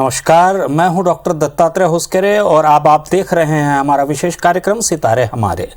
नमस्कार, मैं हूं डॉक्टर दत्तात्रेय होसकरे और आप देख रहे हैं हमारा विशेष कार्यक्रम सितारे हमारे।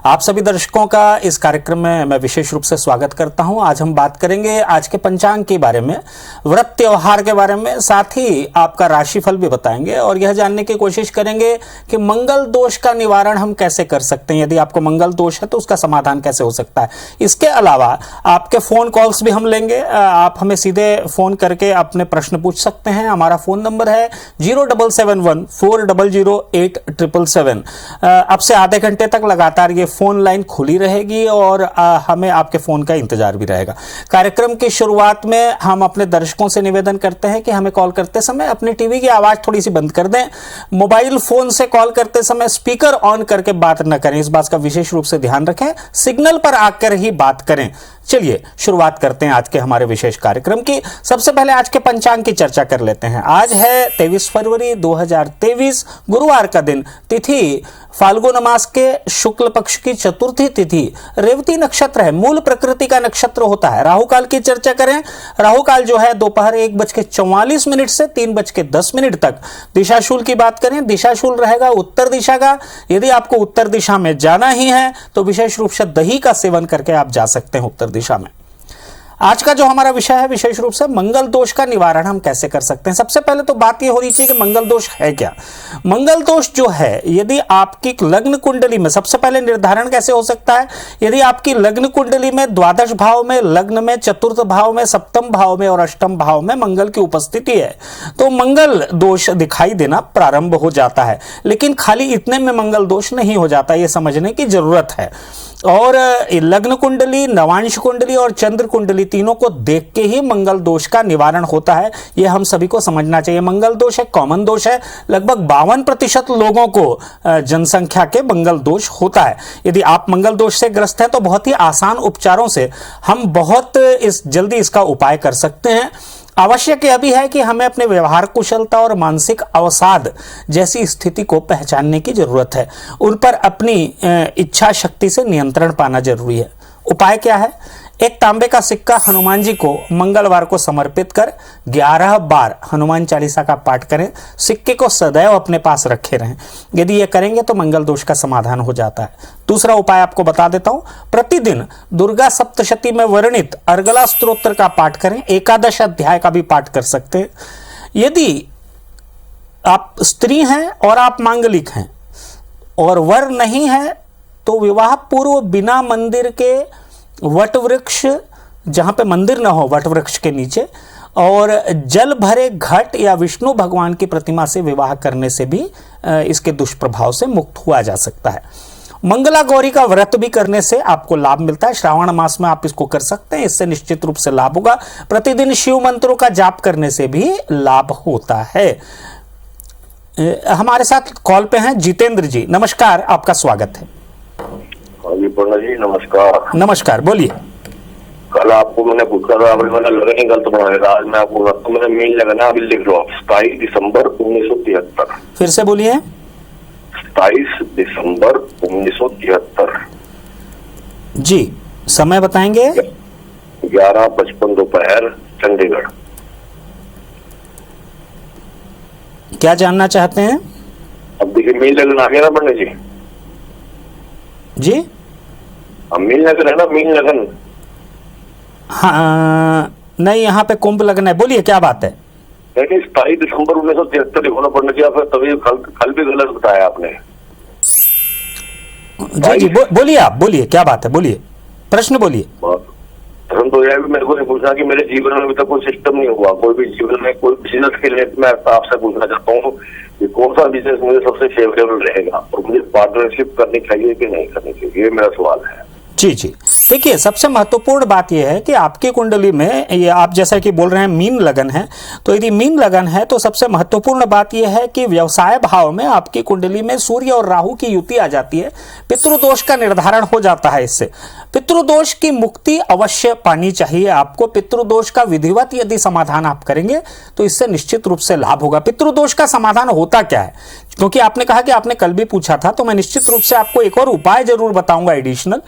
आप सभी दर्शकों का इस कार्यक्रम में मैं विशेष रूप से स्वागत करता हूं। आज हम बात करेंगे आज के पंचांग के बारे में, व्रत त्योहार के बारे में, साथ ही आपका राशिफल भी बताएंगे और यह जानने की कोशिश करेंगे कि मंगल दोष का निवारण हम कैसे कर सकते हैं। यदि आपको मंगल दोष है तो उसका समाधान कैसे हो सकता है। इसके अलावा आपके फोन कॉल्स भी हम लेंगे। आप हमें सीधे फोन करके अपने प्रश्न पूछ सकते हैं। हमारा फोन नंबर है 0771400877। अब से आधे घंटे तक लगातार ये फोन लाइन खुली रहेगी और हमें आपके फोन का इंतजार भी रहेगा। कार्यक्रम की शुरुआत में हम अपने दर्शकों से निवेदन करते हैं कि हमें कॉल करते समय अपनी टीवी की आवाज थोड़ी सी बंद कर दें। मोबाइल फोन से कॉल करते समय स्पीकर ऑन करके बात न करें, इस बात का विशेष रूप से ध्यान रखें। सिग्नल पर आकर ही बात करें। चलिए शुरुआत करते हैं आज के हमारे विशेष कार्यक्रम की। सबसे पहले आज के पंचांग की चर्चा कर लेते हैं। आज है 23 फरवरी 2023, गुरुवार का दिन। तिथि फाल्गुन मास के शुक्ल पक्ष की चतुर्थी तिथि, रेवती नक्षत्र है, मूल प्रकृति का नक्षत्र होता है। राहु काल की चर्चा करें। राहु काल जो है दोपहर 1:44 से 3:10 तक। दिशाशूल की बात करें, दिशाशूल रहेगा उत्तर दिशा का। यदि आपको उत्तर दिशा में जाना ही है तो विशेष रूप से दही का सेवन करके आप जा सकते हैं उत्तर दिशा में। आज का जो हमारा विषय है विशेष रूप से मंगल दोष का निवारण हम कैसे कर सकते हैं। सबसे पहले तो बात यह हो रही चाहिए कि मंगल दोष है क्या। मंगल दोष जो है, यदि आपकी लग्न कुंडली में, सबसे पहले निर्धारण कैसे हो सकता है, यदि आपकी लग्न कुंडली में द्वादश भाव में, लग्न में, चतुर्थ भाव में, सप्तम भाव में और अष्टम भाव में मंगल की उपस्थिति है तो मंगल दोष दिखाई देना प्रारंभ हो जाता है। लेकिन खाली इतने में मंगल दोष नहीं हो जाता, यह समझने की जरूरत है। और लग्न कुंडली, नवांश कुंडली और चंद्र कुंडली तीनों को देख के ही मंगल दोष का निवारण होता है, यह हम सभी को समझना चाहिए। मंगल दोष एक कॉमन दोष है। लगभग 52% लोगों को जनसंख्या के मंगल दोष होता है। यदि आप मंगल दोष से ग्रस्त हैं तो बहुत ही आसान उपचारों से हम बहुत जल्दी इसका उपाय कर सकते हैं। आवश्यक यह भी है कि हमें अपने व्यवहार कुशलता और मानसिक अवसाद जैसी स्थिति को पहचानने की जरूरत है। उन पर अपनी इच्छा शक्ति से नियंत्रण पाना जरूरी है। उपाय क्या है? एक तांबे का सिक्का हनुमान जी को मंगलवार को समर्पित कर 11 बार हनुमान चालीसा का पाठ करें। सिक्के को सदैव अपने पास रखे रहें। यदि ये करेंगे तो मंगल दोष का समाधान हो जाता है। दूसरा उपाय आपको बता देता हूं। प्रतिदिन दुर्गा सप्तशती में वर्णित अर्गला स्तोत्र का पाठ करें। 11 अध्याय का भी पाठ कर सकते हैं। यदि आप स्त्री हैं और आप मांगलिक हैं और वर नहीं है तो विवाह पूर्व बिना मंदिर के वट वृक्ष, जहां पे मंदिर ना हो, वट वृक्ष के नीचे, और जल भरे घट या विष्णु भगवान की प्रतिमा से विवाह करने से भी इसके दुष्प्रभाव से मुक्त हुआ जा सकता है। मंगला गौरी का व्रत भी करने से आपको लाभ मिलता है। श्रावण मास में आप इसको कर सकते हैं, इससे निश्चित रूप से लाभ होगा। प्रतिदिन शिव मंत्रों का जाप करने से भी लाभ होता है। हमारे साथ कॉल पे हैं जितेंद्र जी। नमस्कार, आपका स्वागत है। जी नमस्कार। नमस्कार, बोलिए। कल आपको मैंने पूछा था, अभी मैंने लगन ही गलत बनाया। आज मैं आपको बताता हूं, मैंने मीन लगना अभी लिख लो। 27 दिसंबर 1973। फिर से बोलिए। 27 दिसंबर 1973 जी। समय बताएंगे? 11:55 दोपहर, चंडीगढ़। क्या जानना चाहते हैं? अब देखिए मीन लगन आ गया ना पंडित जी। जी मीन लगन है ना, मीन लगन। हाँ, नहीं, यहाँ पे कुंभ लगन है। बोलिए क्या बात है? 27 दिसंबर 1973 होना पंडित जी। तभी कल भी गलत बताया आपने। जी जी, बोलिए, आप बोलिए, क्या बात है, बोलिए, प्रश्न बोलिए। प्रश्न तो यह भी मेरे को नहीं पूछना कि मेरे जीवन में अभी तक कोई सिस्टम नहीं हुआ, कोई भी जीवन में कोई बिजनेस के लिए मैं आपसे पूछना चाहता हूँ कि कौन सा बिजनेस मुझे सबसे फेवरेबल रहेगा और मुझे पार्टनरशिप करनी चाहिए कि नहीं करनी चाहिए, ये मेरा सवाल है। जी जी, देखिए, सबसे महत्वपूर्ण बात यह है कि आपकी कुंडली में, ये आप जैसा कि बोल रहे हैं मीन लगन है, तो यदि मीन लगन है तो सबसे महत्वपूर्ण बात यह है कि व्यवसाय भाव में आपकी कुंडली में सूर्य और राहु की युति आ जाती है। पितृदोष का निर्धारण हो जाता है। इससे पितृदोष की मुक्ति अवश्य पानी चाहिए आपको। पितृदोष का विधिवत यदि समाधान आप करेंगे तो इससे निश्चित रूप से लाभ होगा। पितृदोष का समाधान होता क्या है? क्योंकि आपने कहा कि आपने कल भी पूछा था, तो मैं निश्चित रूप से आपको एक और उपाय जरूर बताऊंगा एडिशनल।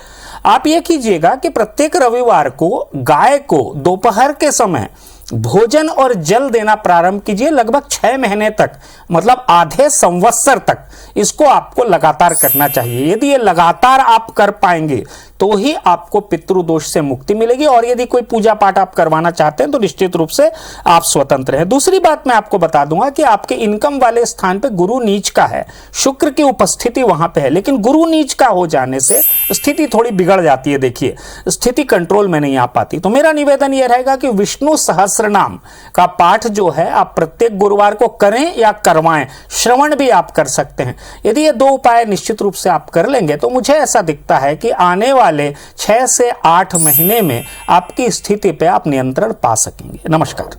आप ये कीजिएगा कि प्रत्येक रविवार को गाय को दोपहर के समय भोजन और जल देना प्रारंभ कीजिए लगभग 6 महीने तक, मतलब आधे संवत्सर तक इसको आपको लगातार करना चाहिए। यदि ये लगातार आप कर पाएंगे तो ही आपको पितृदोष से मुक्ति मिलेगी, और यदि कोई पूजा पाठ आप करवाना चाहते हैं तो निश्चित रूप से आप स्वतंत्र हैं। दूसरी बात मैं आपको बता दूंगा कि आपके इनकम वाले स्थान पे गुरु नीच का है, शुक्र की उपस्थिति वहां पे है, लेकिन गुरु नीच का हो जाने से स्थिति थोड़ी बिगड़ जाती है। देखिए, स्थिति कंट्रोल में नहीं आ पाती। तो मेरा निवेदन यह रहेगा कि विष्णु सहस्त्रनाम का पाठ जो है आप प्रत्येक गुरुवार को करें या करवाएं, श्रवण भी आप कर सकते हैं। यदि ये 2 उपाय निश्चित रूप से आप कर लेंगे तो मुझे ऐसा दिखता है कि आने वाले 6 से 8 महीने में आपकी स्थिति पे आप नियंत्रण पा सकेंगे। नमस्कार।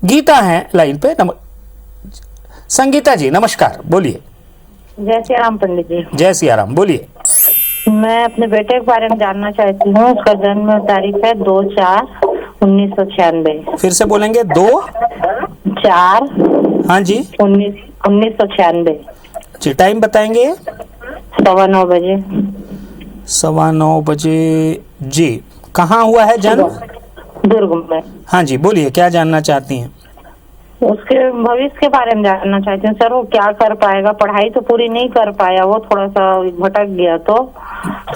गीता है लाइन पे। संगीता जी नमस्कार, बोलिए। जय श्री राम पंडित जी। जय सिया राम, बोलिए। मैं अपने बेटे के बारे में जानना चाहती हूँ। उसका जन्म तारीख है 2/4/1996। फिर से बोलेंगे। 2/4 हाँ जी 1996 जी। टाइम बताएंगे। 9:15 बजे। 9:15 बजे जी। कहाँ हुआ है जन्म? दुर्ग में। हाँ जी, बोलिए, क्या जानना चाहती हैं? उसके भविष्य के बारे में जानना चाहती हूँ सर। वो क्या कर पाएगा? पढ़ाई तो पूरी नहीं कर पाया, वो थोड़ा सा भटक गया, तो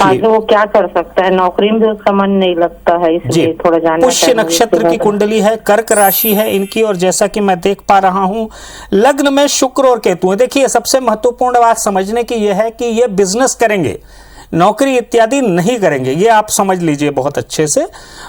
आगे वो क्या कर सकता है? नौकरी में भी उसका मन नहीं लगता है, इसलिए थोड़ा जानना। पुष्य नक्षत्र की कुंडली है, कर्क राशि है इनकी, और जैसा कि मैं देख पा रहा हूं लग्न में शुक्र और केतु है। देखिए, सबसे महत्वपूर्ण बात समझने की यह है कि ये बिजनेस करेंगे, नौकरी इत्यादि नहीं करेंगे, ये आप समझ लीजिए बहुत अच्छे से।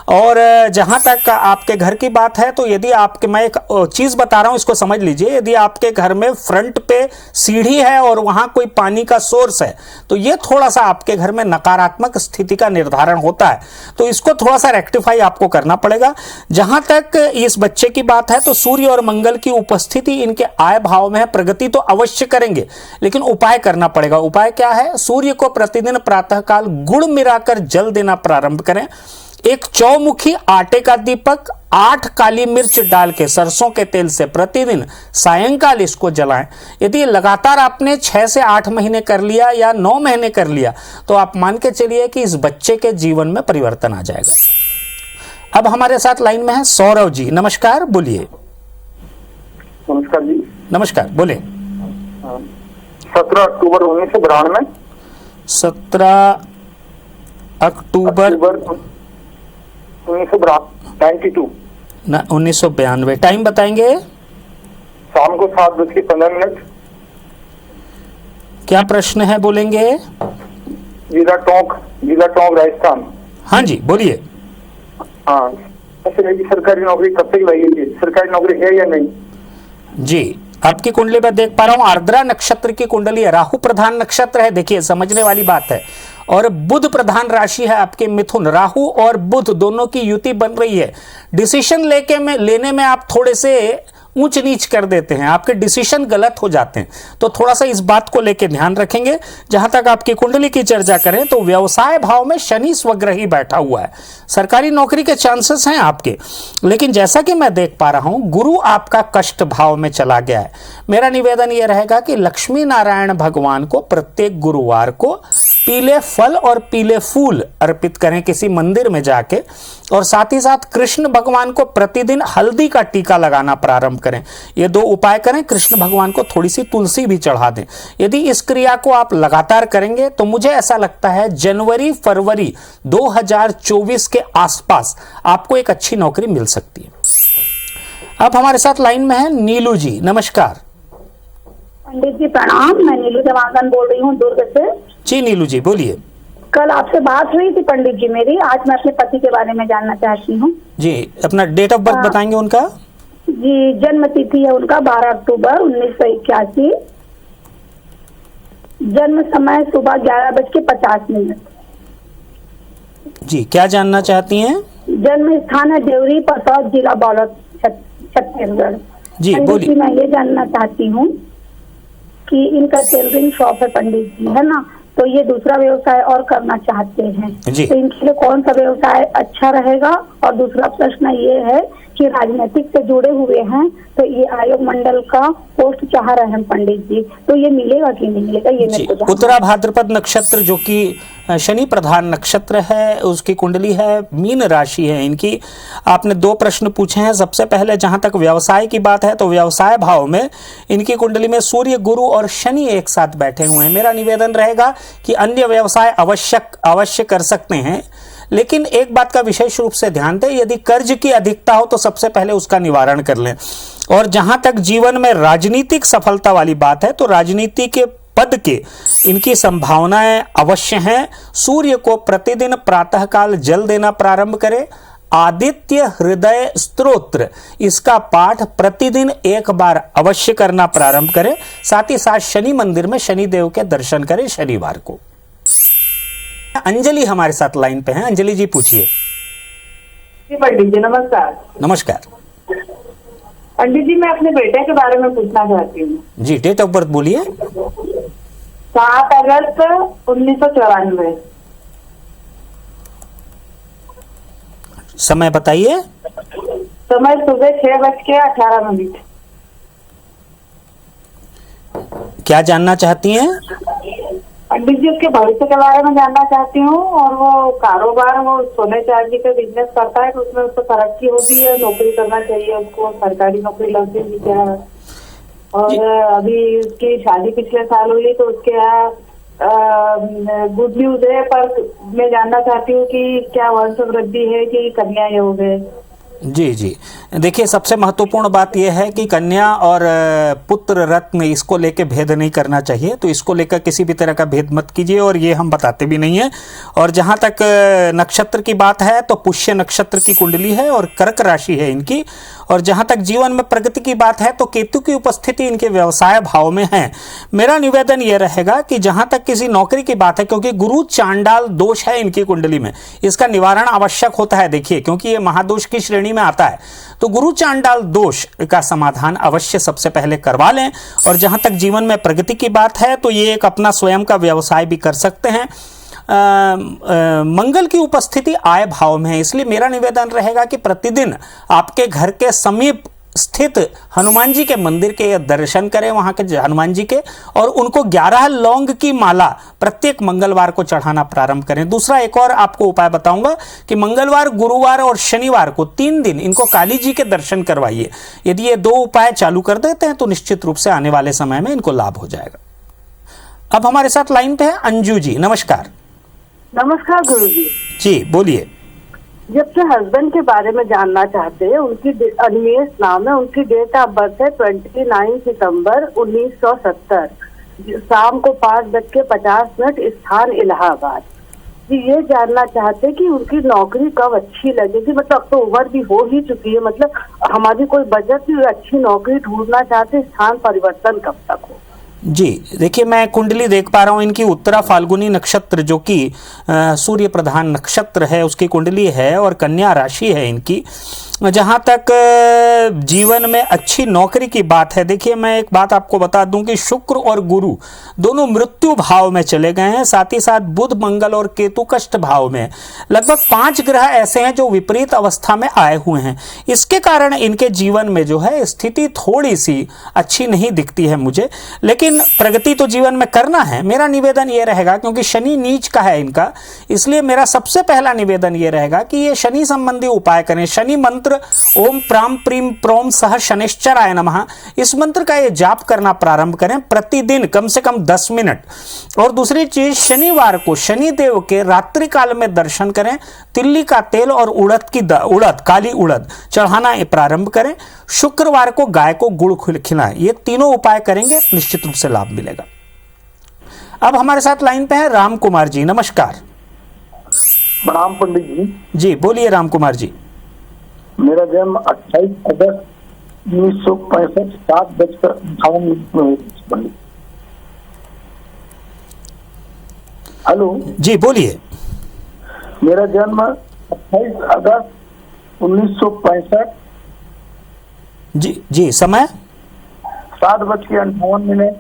और जहां तक आपके घर की बात है तो यदि आपके, मैं एक चीज बता रहा हूं इसको समझ लीजिए, यदि आपके घर में फ्रंट पे सीढ़ी है और वहां कोई पानी का सोर्स है तो ये थोड़ा सा आपके घर में नकारात्मक स्थिति का निर्धारण होता है, तो इसको थोड़ा सा रेक्टिफाई आपको करना पड़ेगा। जहां तक इस बच्चे की बात है तो सूर्य और मंगल की उपस्थिति इनके आय भाव में है, प्रगति तो अवश्य करेंगे, लेकिन उपाय करना पड़ेगा। उपाय क्या है? सूर्य को प्रतिदिन प्रातःकाल गुड़ मिलाकर जल देना प्रारंभ करें। एक चौमुखी आटे का दीपक 8 काली मिर्च डाल के सरसों के तेल से प्रतिदिन सायंकाल इसको जलाएं। यदि लगातार आपने 6 से 8 महीने कर लिया या 9 महीने कर लिया तो आप मान के चलिए कि इस बच्चे के जीवन में परिवर्तन आ जाएगा। अब हमारे साथ लाइन में है सौरव जी। नमस्कार, बोलिए। नमस्कार जी। नमस्कार, बोले। 17 अक्टूबर 1992। 17 अक्टूबर 1992। टाइम बताएंगे। शाम को 7:15। क्या प्रश्न है, बोलेंगे। जिला टोंक राजस्थान। हाँ जी, बोलिए। हाँ, सरकारी नौकरी कब तक लगेगी? सरकारी नौकरी है या नहीं? जी, आपकी कुंडली में देख पा रहा हूं आर्द्रा नक्षत्र की कुंडली है, राहु प्रधान नक्षत्र है। देखिए, समझने वाली बात है। और बुध प्रधान राशि है आपके मिथुन। राहु और बुध दोनों की युति बन रही है। डिसीजन लेने में आप थोड़े से ऊंच नीच कर देते हैं, आपके डिसीजन गलत हो जाते हैं, तो थोड़ा सा इस बात को लेकर ध्यान रखेंगे। जहां तक आपकी कुंडली की चर्चा करें तो व्यवसाय भाव में शनि स्वग्रही बैठा हुआ है, सरकारी नौकरी के चांसेस हैं आपके, लेकिन जैसा कि मैं देख पा रहा हूं गुरु आपका कष्ट भाव में चला गया है। मेरा निवेदन यह रहेगा कि लक्ष्मी नारायण भगवान को प्रत्येक गुरुवार को पीले फल और पीले फूल अर्पित करें किसी मंदिर में जाके, और साथ ही साथ कृष्ण भगवान को प्रतिदिन हल्दी का टीका लगाना प्रारंभ करें। ये 2 उपाय करें। कृष्ण भगवान को थोड़ी सी तुलसी भी चढ़ा दें। यदि इस क्रिया को आप लगातार करेंगे तो मुझे ऐसा लगता है जनवरी फरवरी 2024 के आसपास आपको एक अच्छी नौकरी मिल सकती है। अब हमारे साथ लाइन में है नीलू जी। नमस्कार। पंडित जी प्रणाम। मैं नीलू जमागन बोल रही हूँ दुर्ग से। जी नीलू जी, बोलिए। कल आपसे बात हुई थी पंडित जी मेरी। आज मैं अपने पति के बारे में जानना चाहती हूँ। जी, अपना डेट ऑफ बर्थ बताएंगे उनका? जी, जन्म तिथि है उनका 12 अक्टूबर 1981। जन्म समय सुबह 11:50। जी, क्या जानना चाहती हैं? जन्म स्थान है देवरी परसौद, जिला बालोद, छत्तीसगढ़। जी, बोलिए। मैं ये जानना चाहती हूँ कि इनका टेलरिंग शॉप है पंडित जी, है ना, तो ये दूसरा व्यवसाय और करना चाहते हैं, तो इनके लिए कौन सा व्यवसाय अच्छा रहेगा? और दूसरा प्रश्न ये है कि राजनीतिक से जुड़े हुए हैं तो ये आयोग मंडल का पोस्ट चाह रहे हैं पंडित जी, तो ये मिलेगा कि नहीं मिलेगा, ये मेरे को जानना है। उत्तरा भाद्रपद नक्षत्र जो कि शनि प्रधान नक्षत्र है, उसकी कुंडली है, मीन राशि है इनकी। आपने 2 प्रश्न पूछे हैं। सबसे पहले जहां तक व्यवसाय की बात है तो व्यवसाय भाव में इनकी कुंडली में सूर्य, गुरु और शनि एक साथ बैठे हुए हैं। मेरा निवेदन रहेगा कि अन्य व्यवसाय अवश्य कर सकते हैं, लेकिन एक बात का विशेष रूप से ध्यान दें, यदि कर्ज की अधिकता हो तो सबसे पहले उसका निवारण कर लें। और जहां तक जीवन में राजनीतिक सफलता वाली बात है तो राजनीति के पद के इनकी संभावनाएं अवश्य हैं। सूर्य को प्रतिदिन प्रातःकाल जल देना प्रारंभ करें। आदित्य हृदय स्तोत्र इसका पाठ प्रतिदिन 1 बार अवश्य करना प्रारंभ करें। साथ ही साथ शनि मंदिर में शनि देव के दर्शन करें शनिवार को। अंजलि हमारे साथ लाइन पे हैं। अंजलि जी पूछिए। पंडित जी नमस्कार। नमस्कार पंडित जी, मैं अपने बेटे के बारे में पूछना चाहती हूँ। जी, डेट ऑफ बर्थ बोलिए। 7 अगस्त 1994। समय बताइए। समय सुबह 6:18। क्या जानना चाहती हैं? पंडित जी, उसके भविष्य के बारे में जानना चाहती हूँ। और वो कारोबार, वो सोने चांदी का बिजनेस करता है तो उसमें उसको तरक्की होगी या नौकरी करना चाहिए उसको, सरकारी नौकरी लग जाएगी क्या? और अभी उसकी शादी पिछले साल हुई तो उसके यहाँ गुड न्यूज है, पर मैं जानना चाहती हूँ कि क्या वंश वृद्धि है कि कन्या योग है। जी जी, देखिए सबसे महत्वपूर्ण बात यह है कि कन्या और पुत्र रत्न इसको लेके भेद नहीं करना चाहिए, तो इसको लेकर किसी भी तरह का भेद मत कीजिए और ये हम बताते भी नहीं है। और जहाँ तक नक्षत्र की बात है तो पुष्य नक्षत्र की कुंडली है और कर्क राशि है इनकी। और जहाँ तक जीवन में प्रगति की बात है तो केतु की उपस्थिति इनके व्यवसाय भाव में है। मेरा निवेदन यह रहेगा कि जहाँ तक किसी नौकरी की बात है, क्योंकि गुरु चांडाल दोष है इनकी कुंडली में, इसका निवारण आवश्यक होता है। देखिए, क्योंकि ये महादोष की श्रेणी में आता है तो गुरु चांडाल दोष का समाधान अवश्य सबसे पहले करवा लें। और जहां तक जीवन में प्रगति की बात है तो ये एक अपना स्वयं का व्यवसाय भी कर सकते हैं। मंगल की उपस्थिति आय भाव में है, इसलिए मेरा निवेदन रहेगा कि प्रतिदिन आपके घर के समीप स्थित हनुमान जी के मंदिर के दर्शन करें, वहां के हनुमान जी के, और उनको 11 लौंग की माला प्रत्येक मंगलवार को चढ़ाना प्रारंभ करें। दूसरा एक और आपको उपाय बताऊंगा कि मंगलवार, गुरुवार और शनिवार को 3 दिन इनको काली जी के दर्शन करवाइए। यदि ये 2 उपाय चालू कर देते हैं तो निश्चित रूप से आने वाले समय में इनको लाभ हो जाएगा। अब हमारे साथ लाइन पे है अंजू जी। नमस्कार। नमस्कार गुरु जी। जी बोलिए। जब से हस्बैंड के बारे में जानना चाहते हैं, उनकी अनिमेश नाम है, उनकी डेट ऑफ बर्थ है 29 सितंबर 1970, शाम को 5:50, स्थान इलाहाबाद। जी ये जानना चाहते हैं कि उनकी नौकरी कब अच्छी लगेगी, मतलब अब तो उम्र भी हो ही चुकी है, मतलब हमारी कोई बचत भी अच्छी नौकरी ढूंढना चाहते, स्थान परिवर्तन कब तक हो। जी देखिए, मैं कुंडली देख पा रहा हूँ इनकी उत्तरा फाल्गुनी नक्षत्र जो कि सूर्य प्रधान नक्षत्र है उसकी कुंडली है और कन्या राशि है इनकी। जहाँ तक जीवन में अच्छी नौकरी की बात है, देखिए मैं एक बात आपको बता दूं कि शुक्र और गुरु दोनों मृत्यु भाव में चले गए हैं, साथ ही साथ बुध, मंगल और केतु कष्ट भाव में। लगभग 5 ग्रह ऐसे हैं जो विपरीत अवस्था में आए हुए हैं। इसके कारण इनके जीवन में जो है स्थिति थोड़ी सी अच्छी नहीं दिखती है मुझे, लेकिन प्रगति तो जीवन में करना है। मेरा निवेदन ये रहेगा, क्योंकि शनि नीच का है इनका, इसलिए मेरा सबसे पहला निवेदन ये रहेगा कि ये शनि संबंधी उपाय करें। शनि मंत्र ओम प्राम प्रीम प्रोम सह शनिश्चराय नमः, इस मंत्र का ये जाप करना प्रारंभ करें प्रतिदिन कम से कम 10 मिनट। और दूसरी चीज, शनिवार को शनि देव के रात्रि काल में दर्शन करें, तिल्ली का तेल और उड़द काली उड़द चढ़ाना प्रारंभ करें। शुक्रवार को गाय को गुड़ खिलाएं। ये तीनों उपाय करेंगे निश्चित रूप से लाभ मिलेगा। अब हमारे साथ लाइन पे है राम कुमार जी। नमस्कार। प्रणाम पंडित जी। जी बोलिए राम कुमार जी। मेरा जन्म 28 अगस्त 1965 7:58 में हुआ। हेलो जी बोलिए। मेरा जन्म 28 अगस्त 1965। जी समय 7:58।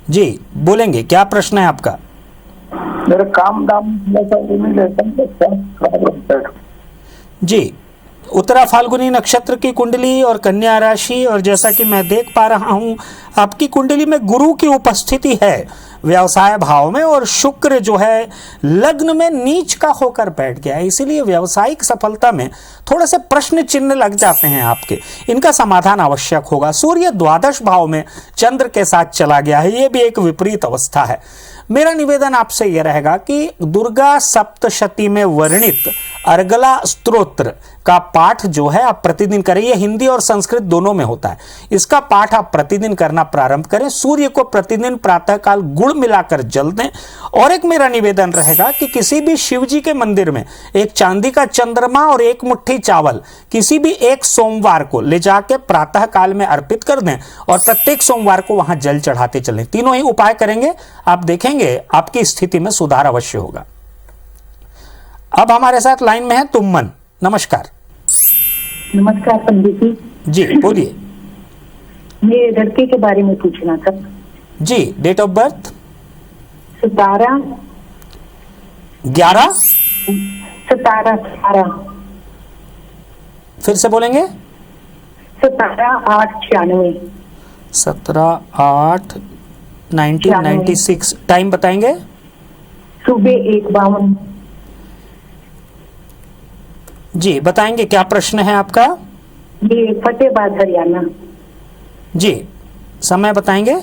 जी बोलेंगे, क्या प्रश्न है आपका? मेरा काम दाम नहीं रहता। जी उत्तरा फाल्गुनी नक्षत्र की कुंडली और कन्या राशि, और जैसा कि मैं देख पा रहा हूं आपकी कुंडली में गुरु की उपस्थिति है व्यवसाय भाव में, और शुक्र जो है लग्न में नीच का होकर बैठ गया है, इसीलिए व्यावसायिक सफलता में थोड़े से प्रश्न चिन्ह लग जाते हैं आपके। इनका समाधान आवश्यक होगा। सूर्य द्वादश भाव में चंद्र के साथ चला गया है, यह भी एक विपरीत अवस्था है। मेरा निवेदन आपसे यह रहेगा कि दुर्गा सप्तशती में वर्णित अर्गला स्तोत्र का पाठ जो है आप प्रतिदिन करें। यह हिंदी और संस्कृत दोनों में होता है। इसका पाठ आप प्रतिदिन करना प्रारंभ करें। सूर्य को प्रतिदिन प्रातःकाल गुड़ मिलाकर जल दें। और एक मेरा निवेदन रहेगा कि किसी भी शिव जी के मंदिर में एक चांदी का चंद्रमा और एक मुट्ठी चावल किसी भी एक सोमवार को ले जाके प्रातःकाल में अर्पित कर दें, और प्रत्येक सोमवार को वहां जल चढ़ाते चलें। तीनों ही उपाय करेंगे, आप देखेंगे आपकी स्थिति में सुधार अवश्य होगा। अब हमारे साथ लाइन में है तुमन। नमस्कार। नमस्कार पंडित जी। जी बोलिए। ये लड़के के बारे में पूछना था जी। डेट ऑफ बर्थ 17 11 17 फिर से बोलेंगे। 17/8/96 17/8/1996। टाइम बताएंगे। सुबह 1:52। जी बताएंगे, क्या प्रश्न है आपका। ये फतेहाबाद हरियाणा। जी समय बताएंगे।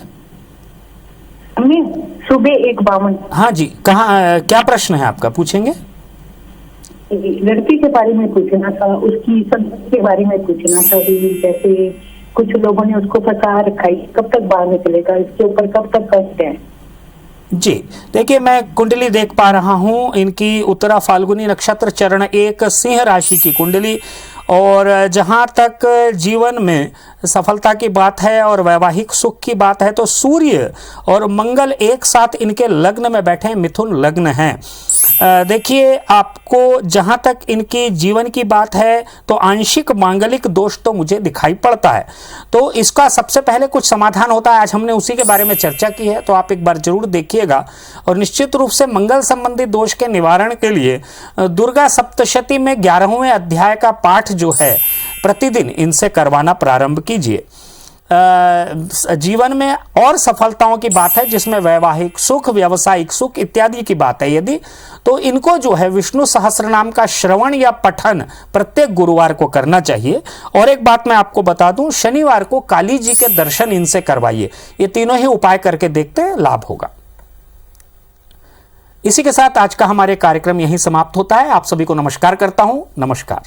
सुबह 1:52। हाँ जी, कहाँ क्या प्रश्न है आपका, पूछेंगे। लड़की के बारे में पूछना था, उसकी संपत्ति के बारे में पूछना था। जैसे कुछ लोगों ने उसको फंसा रखा है, कब तक बाहर निकलेगा, इसके ऊपर कब तक कष्ट है। जी देखिए, मैं कुंडली देख पा रहा हूं इनकी उत्तरा फाल्गुनी नक्षत्र चरण 1 सिंह राशि की कुंडली, और जहां तक जीवन में सफलता की बात है और वैवाहिक सुख की बात है तो सूर्य और मंगल एक साथ इनके लग्न में बैठे हैं, मिथुन लग्न है। देखिए, आपको जहां तक इनकी जीवन की बात है तो आंशिक मांगलिक दोष तो मुझे दिखाई पड़ता है, तो इसका सबसे पहले कुछ समाधान होता है। आज हमने उसी के बारे में चर्चा की है, तो आप एक बार जरूर देखिएगा। और निश्चित रूप से मंगल संबंधी दोष के निवारण के लिए दुर्गा सप्तशती में 11वें अध्याय का पाठ जो है प्रतिदिन इनसे करवाना प्रारंभ कीजिए। जीवन में और सफलताओं की बात है जिसमें वैवाहिक सुख, व्यावसायिक सुख इत्यादि की बात है यदि, तो इनको जो है विष्णु सहस्त्रनाम का श्रवण या पठन प्रत्येक गुरुवार को करना चाहिए। और एक बात मैं आपको बता दूं, शनिवार को काली जी के दर्शन इनसे करवाइए। ये तीनों ही उपाय करके देखते हैं, लाभ होगा। इसी के साथ आज का हमारे कार्यक्रम यहीं समाप्त होता है। आप सभी को नमस्कार करता हूं। नमस्कार।